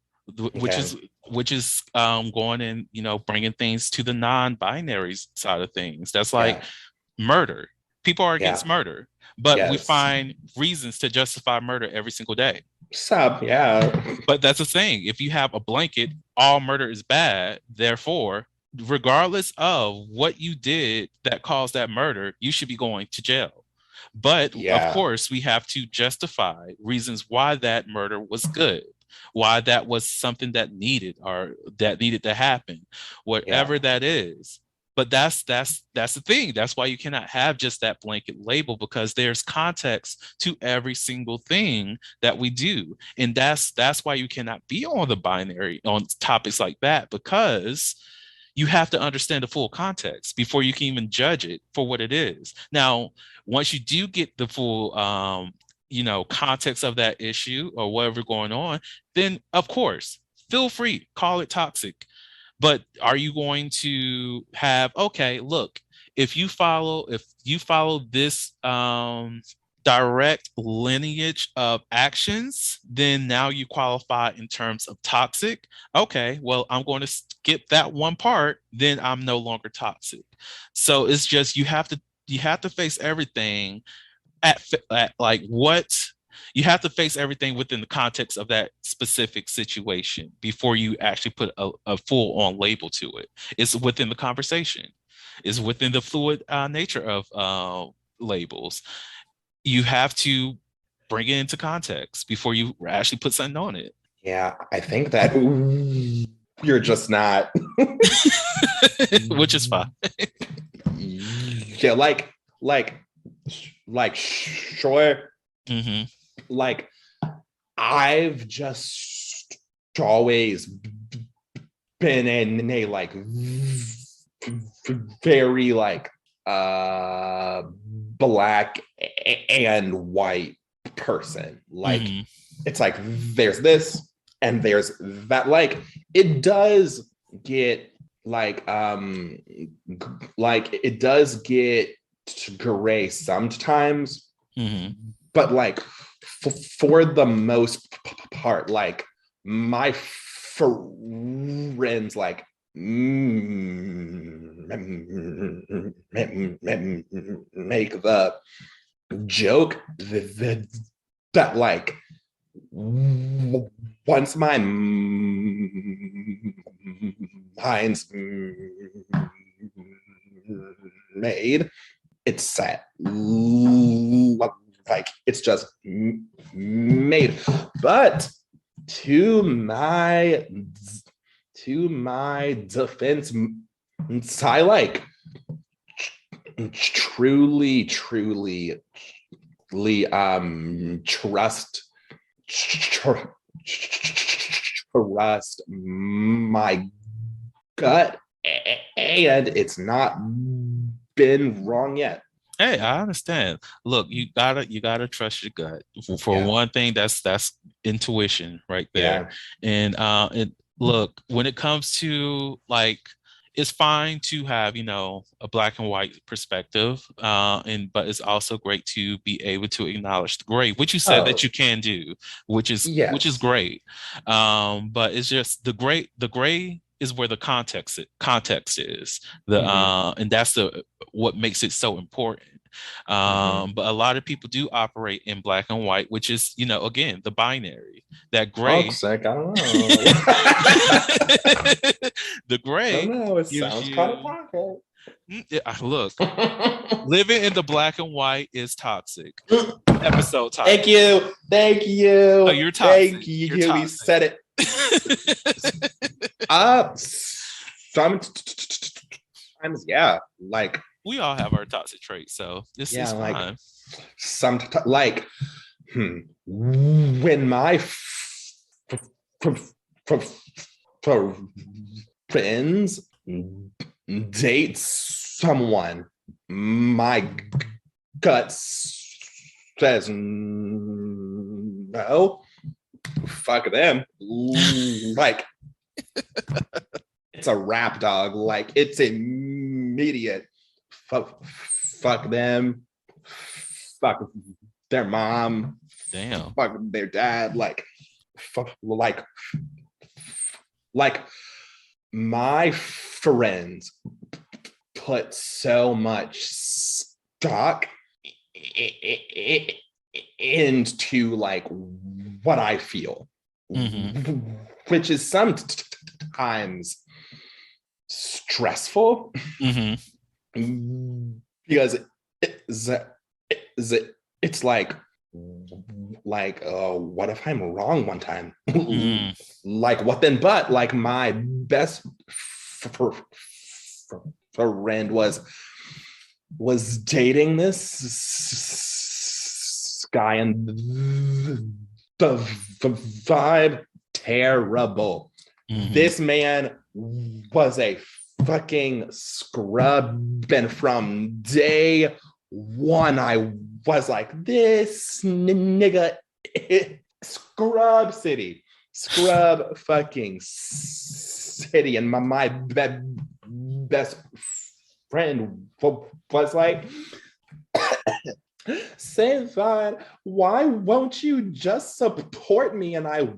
which Okay. is going and bringing things to the non-binary side of things. That's like Yeah. murder. People are Yeah. against murder, but we Yes. find reasons to justify murder every single day. Yeah. But that's the thing. If you have a blanket, all murder is bad, therefore regardless of what you did that caused that murder, you should be going to jail. But of Yeah. course, we have to justify reasons why that murder was good, why that was something that needed to happen, whatever that is. But that's the thing. That's why you cannot have just that blanket label, because there's context to every single thing that we do. And that's why you cannot be on the binary on topics like that, because you have to understand the full context before you can even judge it for what it is. Now, once you do get the full context of that issue or whatever going on, then of course, feel free, call it toxic. But are you going to have, okay, look, if you follow this direct lineage of actions, then now you qualify in terms of toxic. Okay, well, I'm going to skip that one part, then I'm no longer toxic. So it's just you have to face everything at like what you have to face everything within the context of that specific situation before you actually put a full on label to it. It's within the conversation. It's within the fluid nature of labels. You have to bring it into context before you actually put something on it. Yeah, I think that you're just not. Which is fine. Yeah, like sure. Mm-hmm. Like, I've just always been in a like very like black and white person. Like, it's like there's this and there's that. Like, it does get like it does get gray sometimes, but like for the most part, like my friends like make the joke that like once my mind's made, it's set. Like, it's just made. But to my defense, I like truly trust my gut, and it's not been wrong yet. Hey, I understand. Look, you gotta trust your gut. For one thing, that's intuition right there. And look, when it comes to like, it's fine to have a black and white perspective, but it's also great to be able to acknowledge the gray, which you said that you can do, which is great. But it's just the gray is where the context is and that's what makes it so important. But a lot of people do operate in black and white, which is again the binary. That gray, I don't know. the gray. I don't know. It sounds kind of pocket. Look, living in the black and white is toxic. Episode title. Thank you. Oh, you're toxic. Thank you. You're We said it. Sometimes, yeah, like we all have our toxic traits, so this is fine. Like, when my friends date someone, my gut says no. Fuck them. Like, it's a rap, dog. Like, it's immediate. Fuck them. Fuck their mom. Damn. Fuck their dad. Like, like my friends put so much stock into like what I feel, which is sometimes stressful Mm-hmm. because it's like what if I'm wrong one time? Mm. Like what then? But like my best friend was dating this guy, and the vibe terrible. Mm-hmm. This man was a fucking scrub, and from day one I was like, this nigga, scrub city, scrub fucking city. And my best friend was like, Savon, why won't you just support me? And I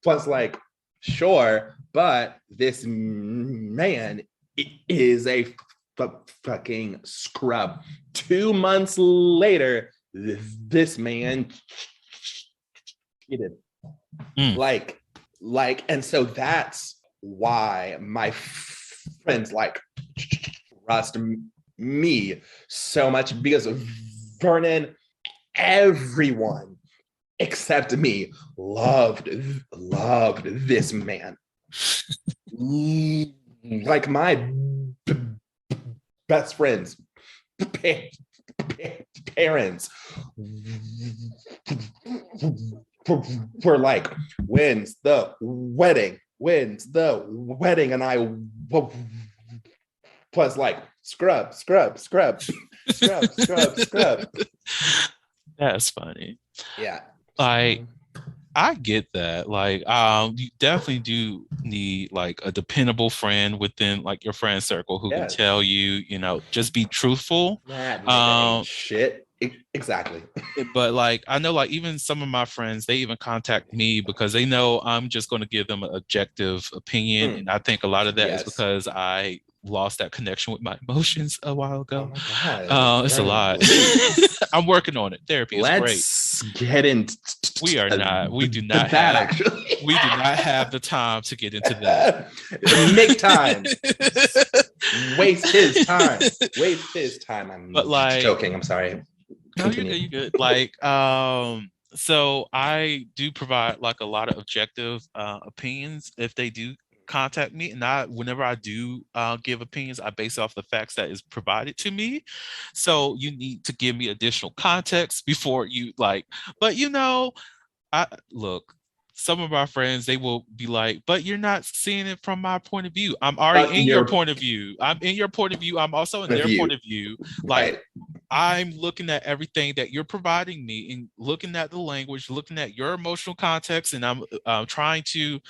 was like, sure, but this man is a fucking scrub. 2 months later, this man cheated. Like, and so that's why my friends like trust me so much, because Vernon, everyone except me loved this man. Like my best friends, parents were like, when's the wedding? And I was like, scrub. That's funny. Yeah. Like, I get that. Like, you definitely do need like a dependable friend within like your friend circle who can tell you, just be truthful. Shit. Exactly. But like, I know like even some of my friends, they even contact me because they know I'm just going to give them an objective opinion. And I think a lot of that is because I lost that connection with my emotions a while ago. Oh my God. It's a lot. I'm working on it. Therapy is great. Let's get into we do not that, actually. We do not have the time to get into that. Make time. Waste his time. I'm joking. I'm sorry. No, you're good. Like, so I do provide like a lot of objective opinions if they do contact me, and whenever I do give opinions, I base off the facts that is provided to me. So you need to give me additional context before you like. But I look. Some of our friends, they will be like, but you're not seeing it from my point of view. I'm already in your point of view. I'm in your point of view. I'm also in their point of view. Like, I'm looking at everything that you're providing me and looking at the language, looking at your emotional context, and I'm trying to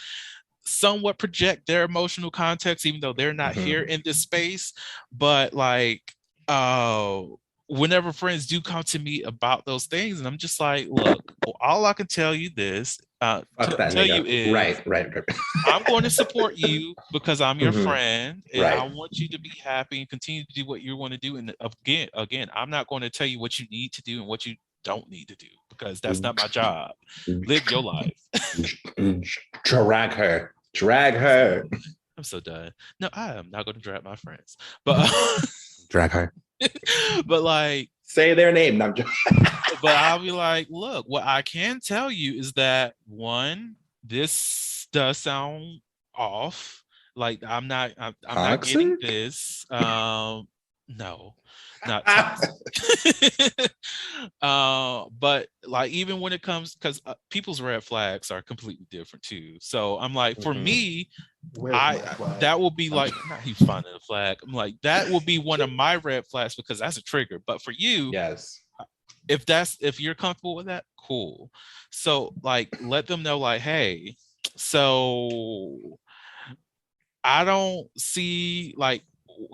somewhat project their emotional context, even though they're not here in this space. But like, whenever friends do come to me about those things, and I'm just like, look, all I can tell you is I'm going to support you because I'm your friend, and I want you to be happy and continue to do what you want to do. And again, I'm not going to tell you what you need to do and what you don't need to do, because that's not my job. Live your life. Drag her. I'm so done. No, I am not going to drag my friends, but drag her. But like, say their name. No, but I'll be like, look, what I can tell you is that one, this does sound off. Like, I'm not getting this. No, not toxic. But like, even when it comes, because people's red flags are completely different too. So I'm like, for me, that will be like, not he's finding a flag. I'm like, that will be one of my red flags because that's a trigger. But for you, yes, if you're comfortable with that, cool. So like, let them know like, hey, so I don't see, like,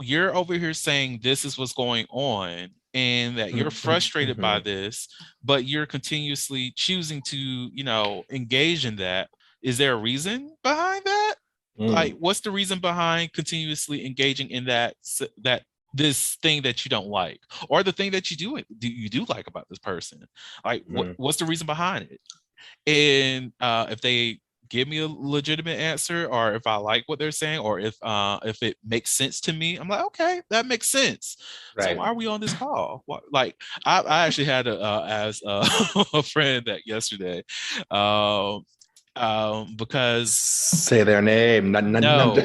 you're over here saying this is what's going on and that you're frustrated by this, but you're continuously choosing to, engage in that. Is there a reason behind that? Like, what's the reason behind continuously engaging in this thing that you don't like, or the thing that you do like about this person? Like, what's the reason behind it? And if they give me a legitimate answer, or if I like what they're saying, or if it makes sense to me, I'm like, okay, that makes sense. So Right. why are we on this call? Like I actually had as a friend that yesterday, because Say their name. no,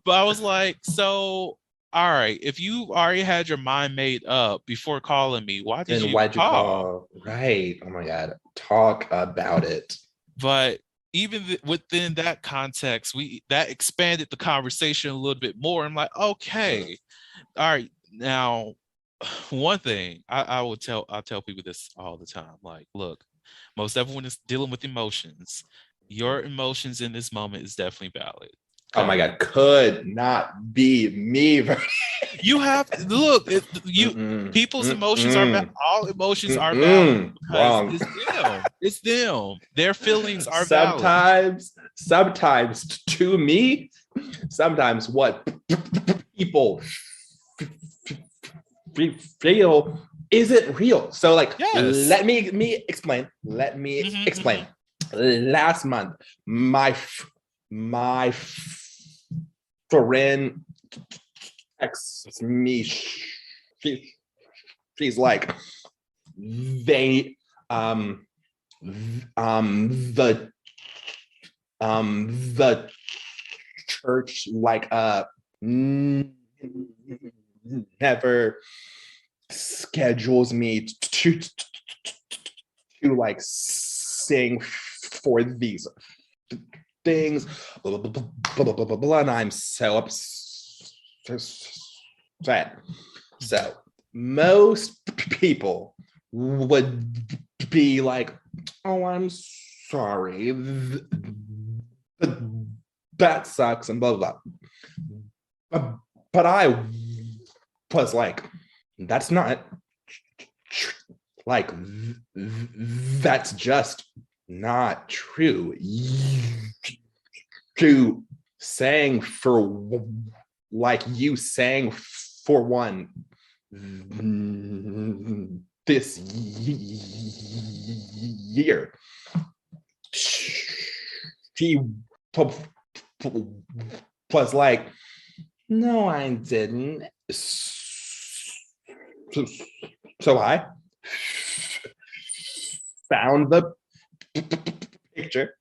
but I was like, so all right, if you already had your mind made up before calling me, why did Then you why'd you call? call? Right. Oh my God. Talk about it. But even within that context, we that expanded the conversation a little bit more. I'm like, okay, all right, now one thing I'll tell people this all the time. Like, look, most everyone is dealing with emotions. Your emotions in this moment is definitely valid. Oh my Okay. God. Could not be me. You have look, you Mm-mm, people's emotions are mm-mm, all emotions are valid mm-mm. because Wrong. it's them. It's them. Their feelings are valid. Sometimes to me, sometimes what people feel isn't real. So like, Yes. let me explain. Let me Mhm. explain. Last month, my friend texts me. She's like, they the the church like never schedules me to like sing for these things, blah, blah, blah, blah, blah, blah, blah, and I'm so upset. So most people would be like, oh, I'm sorry, that sucks, and blah blah blah. But I was like, that's not like that's just not true. You sang for like you sang for one this year. She was like, no, I didn't. So I found the picture,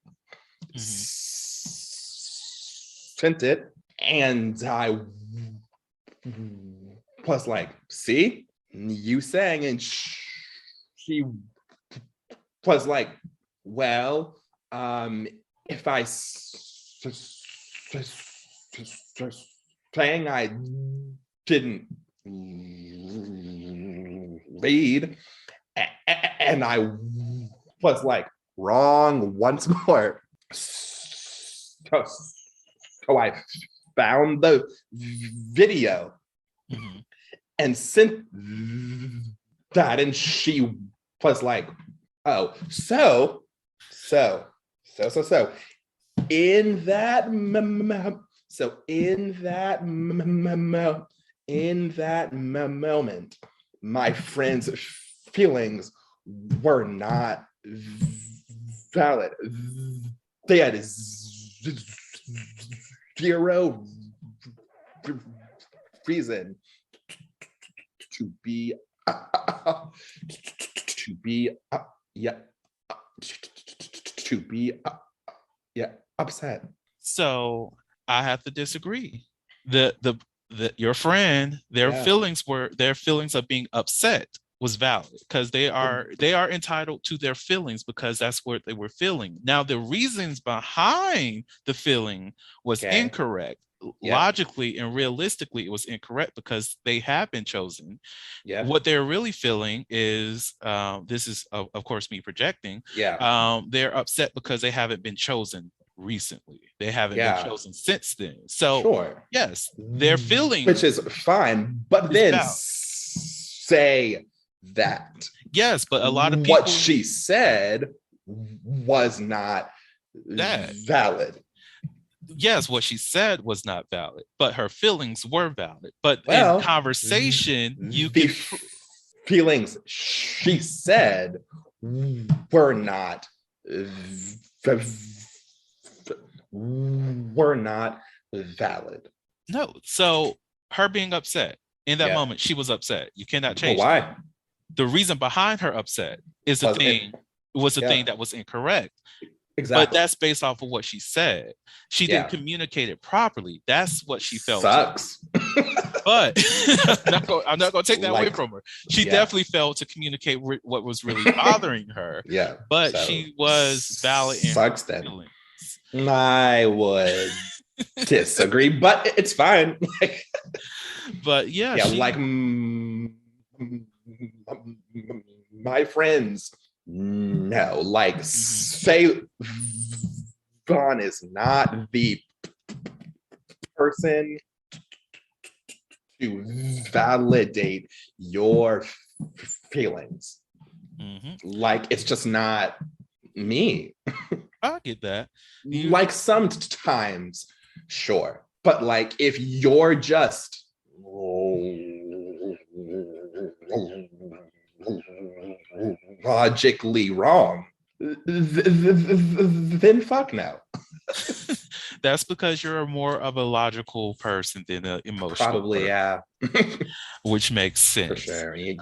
sent it, and I was like, see, you sang, and she was like, well, if I sang, I didn't read, and I was like, wrong once more. So I found the video and sent that, and she was like, oh, so in that moment, my friend's feelings were not valid. They had zero reason to be upset. So I have to disagree. The your friend, their feelings of being upset was valid because they are entitled to their feelings because that's what they were feeling. Now the reasons behind the feeling was incorrect. Logically and realistically, it was incorrect because they have been chosen. What they're really feeling is this is of course me projecting. They're upset because they haven't been chosen recently. They haven't been chosen since then. So yes, their feeling, which is fine, but then say that yes, but a lot of people, what she said was not valid. Yes, what she said was not valid, but her feelings were valid. But in conversation, you can feelings she said were not were not valid. No. So her being upset in that Yeah. moment, she was upset. You cannot Well, change why? that. The reason behind her upset is the Was it- thing was the yeah. thing that was incorrect. But Exactly. that's based off of what she said. She Yeah. didn't communicate it properly. That's what she felt. Sucks. But I'm not going to take that away Like, from her. She yeah. definitely failed to communicate what was really bothering her. Yeah. But so, she was valid in sucks her then. feelings. I would disagree, but it's fine. Like, But yeah, yeah, like my friends, no, like say Vaughn is not the person to validate your feelings. Like, it's just not me. I get that. Like, sometimes, sure, but like if you're just logically wrong, then fuck no. That's because you're more of a logical person than an emotional. Probably, person, yeah. which makes sense. For sure. Yeah.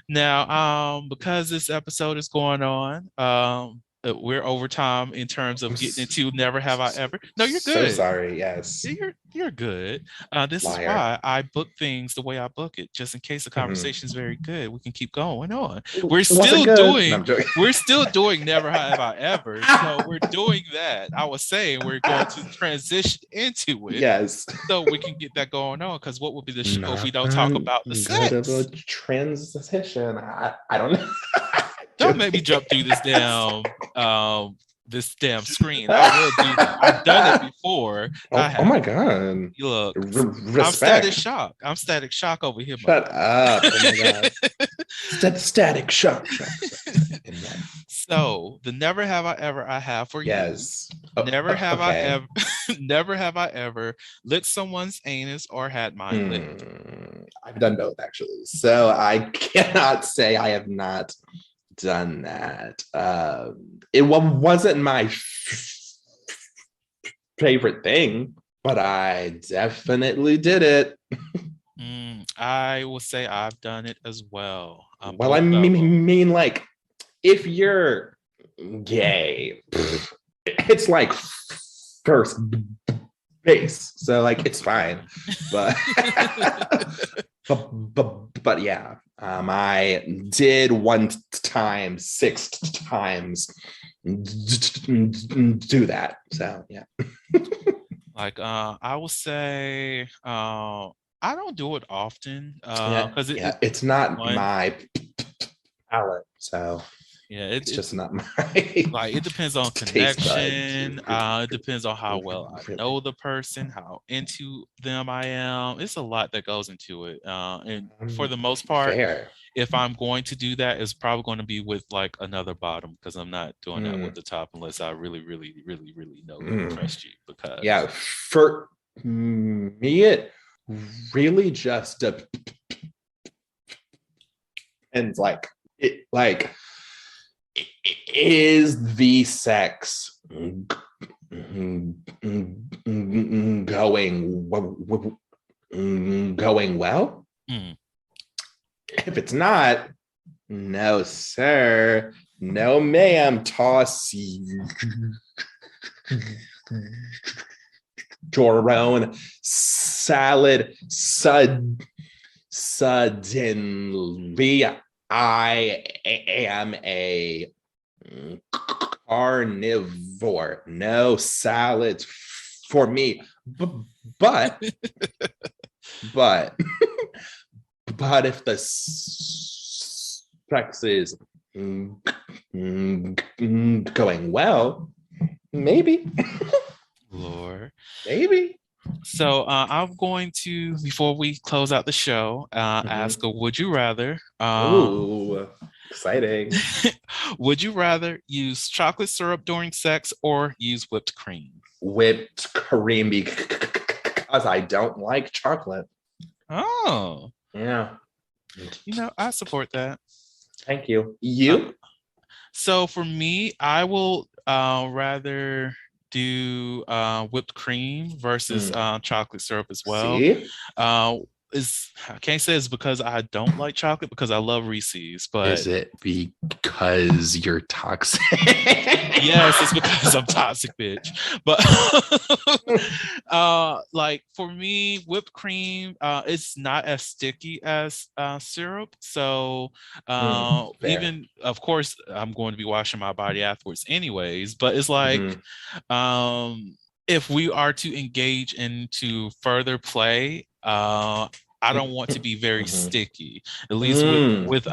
Now, because this episode is going on, we're over time in terms of getting into Never Have I Ever. No, you're good. So sorry. Yes. You're good. This Liar. is why I book things the way I book it, just in case the conversation is very good. We can keep going on. We're still doing Never Have I Ever. So we're doing that. I was saying we're going to transition into it. Yes. So we can get that going on. Because what would be the show if we don't talk about the sex? Transition. I don't know. Don't make me jump through this damn screen. I will do that. I've done it before. Oh my god! Look, respect. I'm static shock over here. Shut up! Oh my god! Static shock. So the Never Have I Ever I have for yes. you. Never have I ever. Never have I ever licked someone's anus or had mine licked. I've done both actually, so I cannot say I have not done that. It wasn't my favorite thing, but I definitely did it. I will say I've done it as well. Well, I mean, like, if you're gay, it's like first base, so like it's fine. But but yeah, I did one time 6 times do that. So yeah. Like I will say I don't do it often because it's not my palate. So yeah, it's just not my like it depends on connection. It depends on how well I know the person, how into them I am. It's a lot that goes into it. And for the most part, if I'm going to do that, it's probably going to be with like another bottom because I'm not doing that with the top unless I really know and trust you. Because yeah, for me, it really just depends. Like it, like. Is the sex going well? If it's not, no sir, no ma'am, toss your own salad suddenly. I am a carnivore. No salads for me. But if the sex is going well, maybe. Lord. Maybe. So I'm going to, before we close out the show, ask a would you rather. Ooh, exciting. Would you rather use chocolate syrup during sex or use whipped cream? Whipped cream because I don't like chocolate. Oh. Yeah. You know, I support that. Thank you. You? So for me, I will rather do whipped cream versus chocolate syrup as well. See? Uh, I can't say it's because I don't like chocolate because I love Reese's, but Is it because you're toxic? yes, it's because I'm toxic, bitch. But like for me, whipped cream, it's not as sticky as syrup. So Fair. even of course I'm going to be washing my body afterwards anyways, but it's like if we are to engage into further play, I don't want to be very sticky. At least with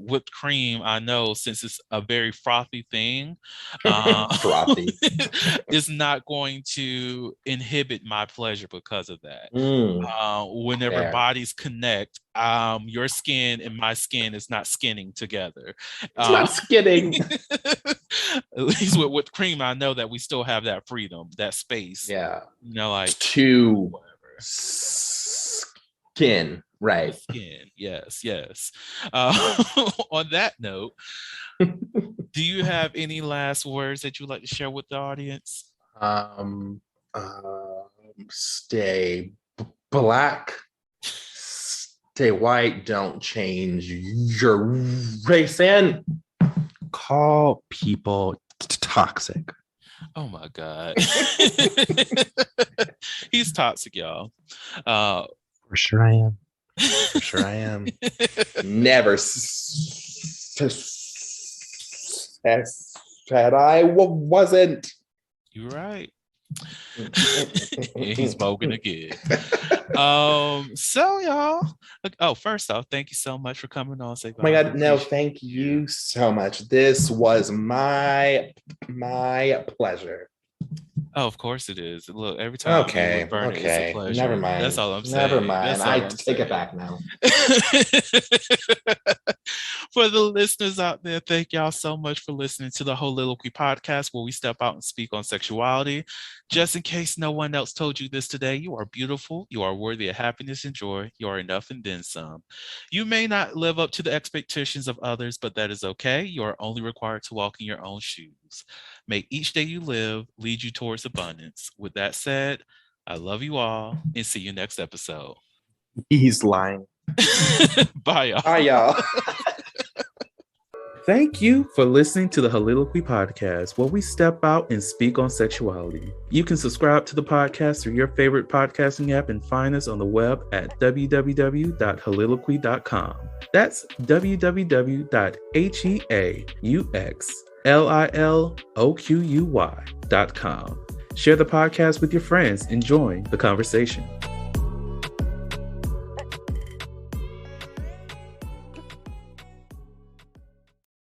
whipped cream, I know since it's a very frothy thing, Frothy. it's not going to inhibit my pleasure because of that. Whenever Fair. bodies connect, your skin and my skin is not skinning together. It's not skidding. At least with whipped cream, I know that we still have that freedom, that space. Yeah. You know, like to whatever. Skin, right? Skin, yes. On that note, do you have any last words that you'd like to share with the audience? Stay black, stay white, don't change your race, and call people toxic. Oh my God. He's toxic, y'all. For sure I am. For sure I am. Never said I wasn't. You're right. He's smoking again. So y'all. Oh, first off, thank you so much for coming on. Say oh my God, no, thank you so much. This was my pleasure. Oh, of course it is. Look, every time okay, it's a pleasure. Never mind. That's all I'm saying. Never mind. I take it back now. For the listeners out there, thank y'all so much for listening to the Holiloquy podcast, where we step out and speak on sexuality. Just in case no one else told you this today, you are beautiful. You are worthy of happiness and joy. You are enough and then some. You may not live up to the expectations of others, but that is okay. You are only required to walk in your own shoes. May each day you live lead you towards abundance. With that said, I love you all and see you next episode. He's lying. Bye, y'all. Bye, y'all. Thank you for listening to the Holiloquy podcast, where we step out and speak on sexuality. You can subscribe to the podcast through your favorite podcasting app and find us on the web at www.holiloquy.com. That's www.HEAUXLILOQUY.com. Share the podcast with your friends and join the conversation.